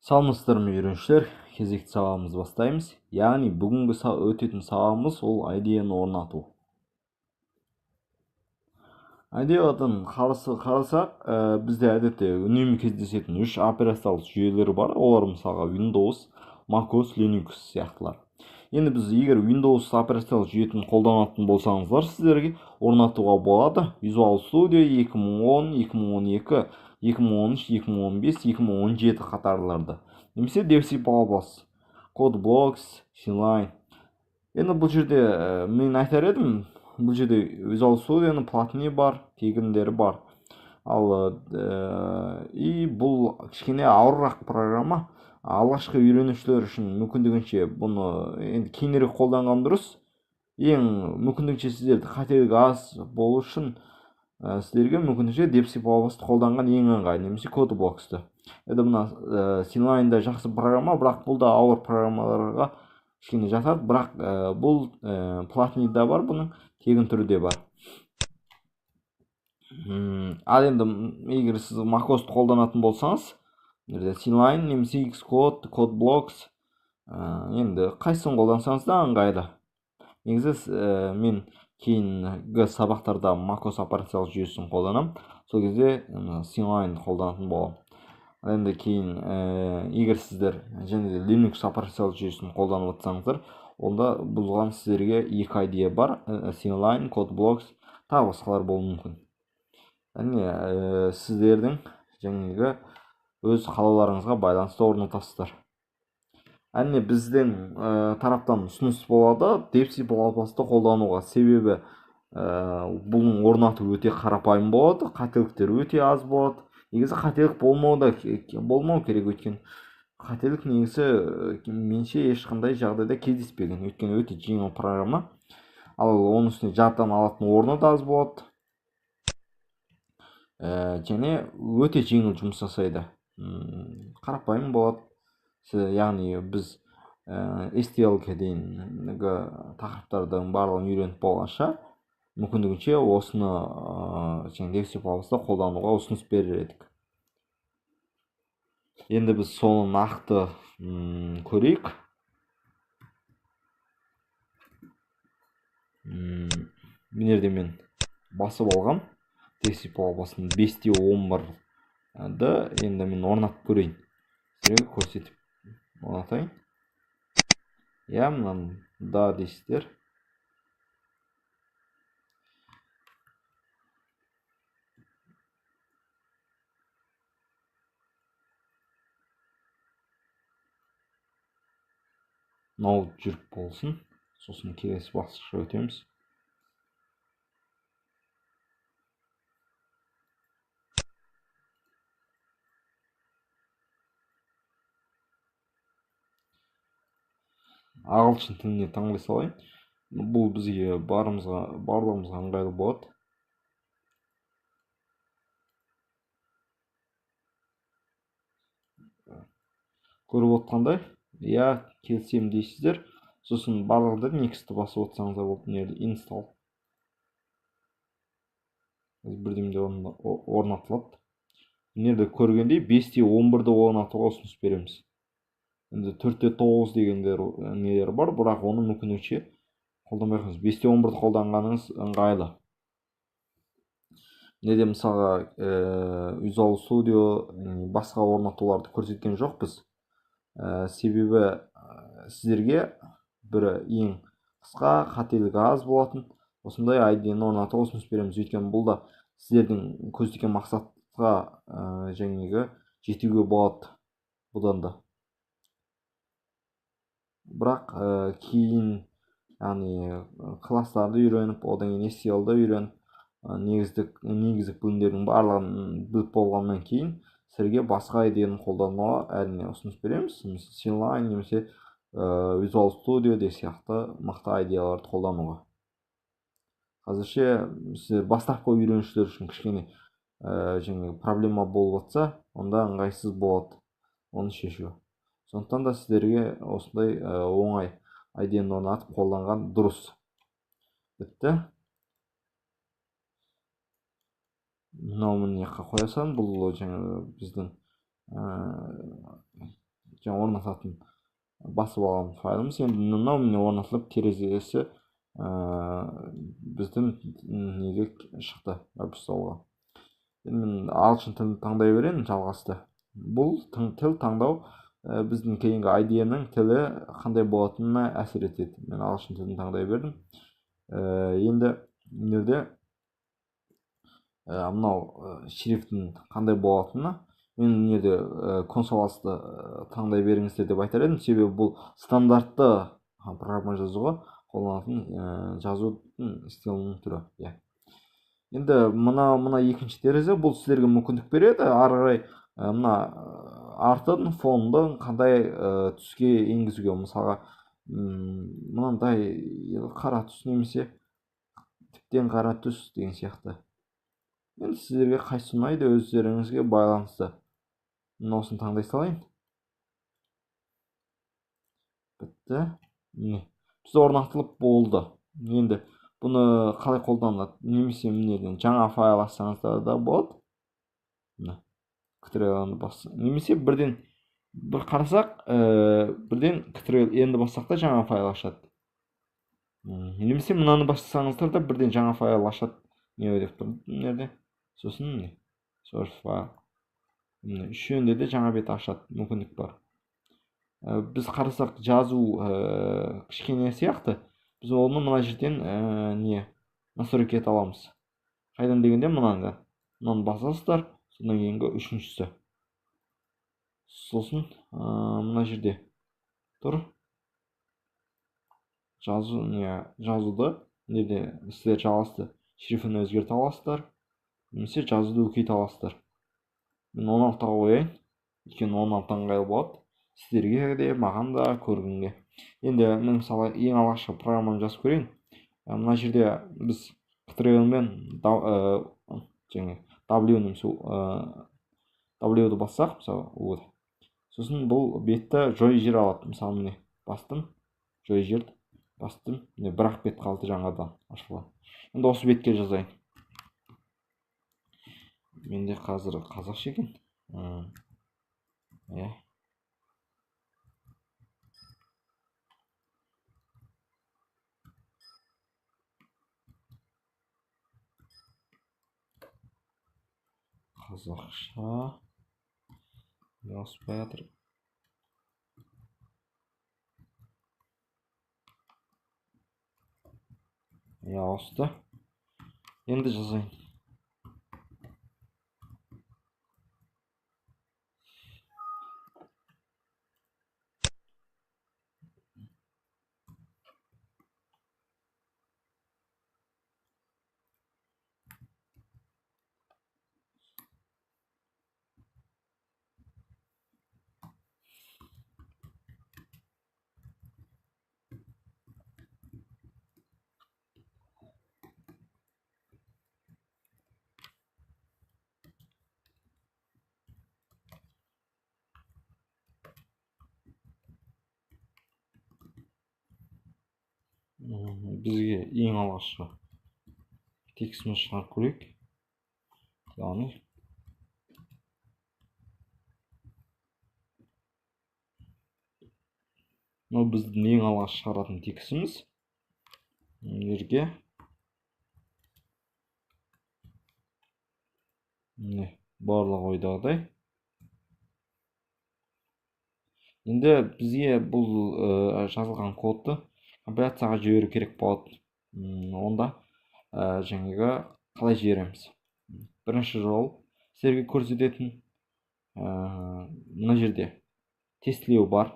Саламатсыздар ма үйренушілер, кезекті сабағымызды бастаймыз. Яғни бүгінгі өтетін сабағымыз ол идеяны орнату. Идеядан қарасақ, бізде әдетте үнемі кездесетін үш операциялық жүйелер бар. Олар мысалға Windows, macOS, Linux сияқтылар. Енді біз егер Windows операциялық жүйесін қолданатын болсаңыздар, сіздерге орнатуға болады. Visual Studio 2010, 2012, 2013, 2015, 2017 қатарларды. Немесе DevSys, CodeBlocks, CLine. Енді бұл жерде мен айтар едім, бұл жерде Visual Studio'ның платный бар, тегіндері бар. Ал бұл кішкене ауыррақ программа. Алғашқы үйренушілер үшін мүмкіндігінше бұны енді кейінірек қолданған дұрыс. Ең мүмкіндігінше сіздерді қателік аз болу үшін сіздерге мүмкіндігінше DevSys қолданған ең ыңғайлы, немесе CodeBlocks'ты. Енді мына CLine'да жақсы программа, бірақ бұл да ауыр программаларға кішкене жатады, бірақ бұл платныйда бар, бұның тегін түрі де бар. Ал енді егер сіз macOS'ты қолданатын болсаңыз, CLine немесе Xcode, CodeBlocks, енді қайсысын қолдансаңыз да ыңғайлы. Негізі мен кейінгі сабақтарда macOS операциялық жүйесін қолданам, сол кезде CLine қолданатын боламын. Енді кейін егер сіздер және де Linux операциялық жүйесін қолданып отырсаңыздар, онда бұған сіздерге екі идея бар: CLine, CodeBlocks, тағы басқалар болуы мүмкін. Яғни сіздердің жаңағы өз қалауларыңызға байланысты орнатасыздар. Әне біздің тараптан ұсыныс болады DevSys-ті қолдануға. Себебі бұның орнату өте қарапайым болады, қателіктер өте аз болады. Негізі қателік болмау керек, өйткені қателік негізі менше ешқандай жағдайда кездеспеген, өйткені өте жеңіл программа. Ал оның үстіне жадыдан алатын орны да аз болады. Және өте жеңіл жұмыс жасайды. Қарапайым болады. Яғни біз STL-ге дейінгі тақырыптардың барлығын үйреніп болғанша, мүмкіндігінше осыны DevSys-та қолдануға ұсыныс берер едік. Енді біз соны нақты көрейік. Мінерде мен басып алғам DevSys-ның 5.11-ді енді мен орнатып көрейін. Сіздерге көрсетіп орнатайын. Мынаны да дейсіздер. Мынау жүріп болсын. Сосын келесі басқаша өтеміз. Ағылшын тіліне таңдай салайын. Бұл бізге барлығымызға ыңғайлы болады. Көріп отқандай, келісем дейсіздер. Сосын барлығында Next'ті басып отсаңыздар болып, install. Бірдемде орнатылады. Мінерде көргендей 5.11-ді орнатуға ұсыныс береміз. Енді 4.9 дегендер нелер бар, бірақ оны мүмкіндікше қолданбайсыз. 5.11-ді қолданғаныңыз ыңғайлы. Неде мысалға Visual Studio басқа орнатуларды көрсеткен жоқ біз. Себебі сіздерге бір ең қысқа, қателігі аз болатын осындай идеяны орнатуға ұсыныс береміз. Өйткені бұл да сіздердің көздеген мақсатқа жаңағы жетуге болады бұдан да. Бірақ кейін класстарды үйреніп, одан кейін STL-ді үйреніп, негіздік бөлімдердің барлығын біліп болғаннан кейін сіздерге басқа идеяны қолдануға әрине ұсыныс береміз. CLine немесе Visual Studio де сияқты мықты идеяларды қолдануға. Қазірше сіздер бастапқы үйренушілер үшін кішкене проблема болып жатса, онда ыңғайсыз болады оны шешу. Сондықтан да сіздерге осындай оңай идеяны орнатып қолданған дұрыс. Бітті. Мынау міне қоясан, бұл біздің жаңа орнататын басып алған файлымыз. Енді мынау міне орнатылып терезесі біздің неге шықты веб-столға. Енді мен ағылшын тілін таңдай берейін жалғасты. Бұл тіл таңдау біздің кейінгі IDE-нің тілі қандай болатынына әсер етеді. Мен ағылшын тілін таңдай бердім. Енді мынерде мынау шрифтің қандай болатынына мен мынерде консоласты таңдай беріңіздер деп айтар едім. Себебі бұл стандартты программа жазуға қолданатын жазудың стилінің түрі. Енді мына екінші терезе бұл сіздерге мүмкіндік береді. Ары қарай мына артын фондың қандай түске енгізуге, мысалға мынандай қара түс немесе тіптен қара түс деген сияқты. Енді сіздерге қайсысы ұнайды, өздеріңізге байланысты. Мен осыны таңдай салайын. Бітті. Біз орнатылып болды. Енді бұны қалай қолданылады? Немесе мынеден жаңа файл ашсаңыздар да болады. Ctrl-ны бассақ, немесе бірден бір қарасақ, бірден Ctrl-ны бассақ та жаңа файл ашады. Немесе мынаны бассаңыздар да бірден жаңа файл ашады. Не деп тұр мынерде? Сосын міне source файл. Міне үшеуінде де жаңа бет ашады, мүмкіндік бар. Біз қарасақ жазу кішкене сияқты. Біз оны мына жерден настройка ете аламыз. Қайдан дегенде мынаны басасыздар, содан кейінгі үшіншісі. Сосын мына жерде тұр. Жазуды неде сіздер жалғасты шрифтін өзгерте аласыздар, немесе жазуды үлкейте аласыздар. Мен 16-ға қояйын, өйткені 16 ыңғайлы болады. Сіздерге де, маған да, көргенге. Енді мен мысалы ең алғашқы программаны жазып көрейін. Мына жерде біз Ctrl-мен W-ді бассақ, мысалы, сосын бұл бетті жой жер алады. Мысалы міне бастым, жой жерді бастым, міне бір-ақ бет қалды жаңадан ашылған. Енді осы бетке жазайын. Менде қазір қазақша екен. Қазақша ауыспай жатыр. Ауысты. Енді жазайын. Бізге ең алғашқы текстімізді шығарып көрейік. Яғни мынау біздің ең алғашқы шығаратын текстіміз. Жерге міне барлығы ойдағыдай. Енді бізге бұл жазылған кодты компиляцияға жіберу керек болады. Онда жаңағы қалай жібереміз? Бірінші жол сіздерге көрсететін мына жерде тестілеу бар.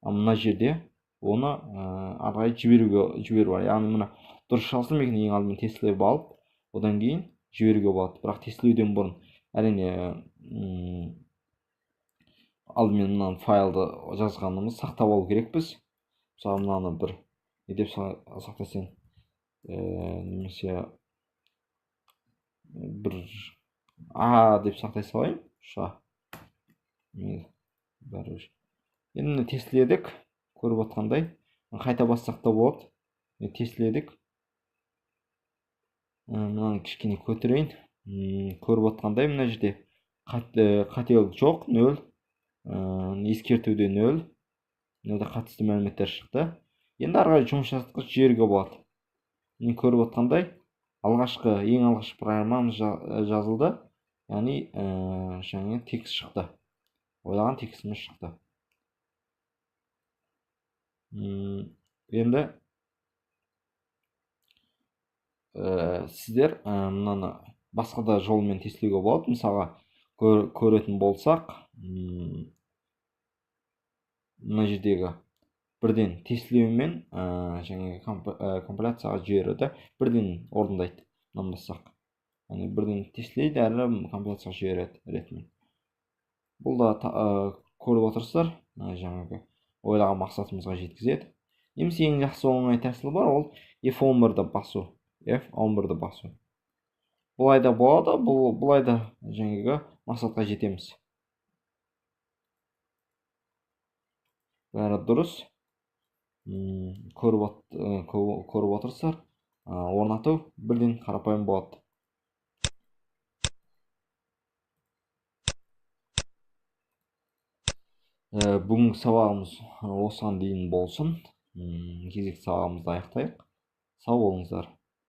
Мына жерде оны арқай жіберу бар. Яғни мына дұрыс жазылсын екен, ең алдымен тестілеу алып, одан кейін жіберуге болады. Бірақ тестілеуден бұрын әрине алдымен мынаны файлды жазғанымыз сақтап алу керекпіз. Мысалы мынаны бір не деп сақтасаң, немесе бір деп сақтай салайын. Енді тестіледік, көріп отқандай. Қайта бассақ та болады. Тестіледік. Мынаны кішкене көтерейін. Көріп отқандай мына жерде қателік жоқ, 0. ескертуде 0. Мынада қатысты мәліметтер шықты. Енді ары қарай жұмыс жасатқыш жіберуге болады. Міне көріп отқандай, ең алғашқы программамыз жазылды. Яғни жаңа текст шықты. Ойлаған текстіміз шықты. Енді сіздер мынаны басқа да жолмен тестілеуге болады. Мысалға көретін болсақ, мына жердегі бірден тестілеумен жаңағы компиляцияға жіберуді бірден орындайды. Мынаны бассақ, яғни бірден тестілейді, әрі компиляцияға жібереді ретімен. Бұл да көріп отырсыздар, жаңағы ойлаған мақсатымызға жеткізеді. Немесе ең жақсы оңай тәсіл бар, ол F11-ді басу. F11-ді басу. Бұлай да болады, бұлай да жаңағы мақсатқа жетеміз. Бәрі дұрыс. Көріп отырсыздар, орнату бірден қарапайым болады. Бүгінгі сабағымыз осыған дейін болсын. Кезекті сабағымызды аяқтайық. Сау болыңыздар.